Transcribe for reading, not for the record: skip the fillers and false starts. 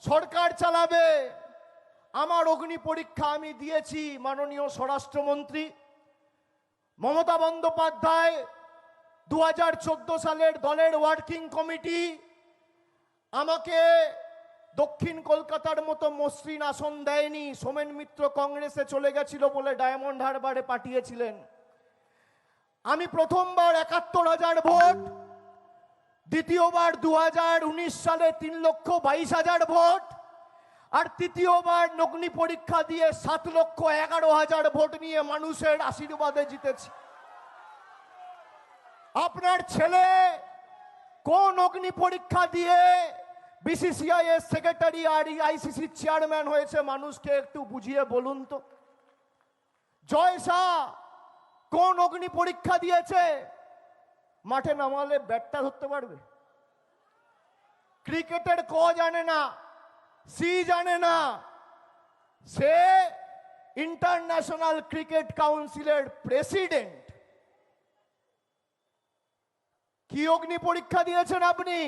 সরকার চালাবে। আমার অগ্নি পরীক্ষা আমি দিয়েছি। মাননীয় স্বরাষ্ট্রমন্ত্রী মমতা বন্দ্যোপাধ্যায় 2014 সালের দলের ওয়ার্কিং কমিটি আমাকে দক্ষিণ কলকাতার মতো মসৃণ আসন দেয়নি। সোমেন মিত্র কংগ্রেসে চলে গেছিল বলে ডায়মন্ড হারবারে পাঠিয়েছিলেন। আমি প্রথমবার 71,000 ভোট, দ্বিতীয়বার 2019 সালে 3,22,000 ভোট, আর তৃতীয়বার অগ্নি পরীক্ষা দিয়ে 7,11,000 ভোট নিয়ে মানুষের আশীর্বাদে জিতেছি। আপনার ছেলে কোন অগ্নি পরীক্ষা দিয়ে বিসিসিআই এর সেক্রেটারি আর আইসিসি চেয়ারম্যান হয়েছে মানুষকে একটু বুঝিয়ে বলুন তো। জয় শাহ কোন অগ্নি পরীক্ষা দিয়েছে? মাঠে নামালে ব্যাটটা ধরতে পারবে? ক্রিকেটের ক জানে না, সি জানে না, সে ইন্টারন্যাশনাল ক্রিকেট কাউন্সিলের প্রেসিডেন্ট। কি অগ্নি পরীক্ষা দিয়েছেন আপনি?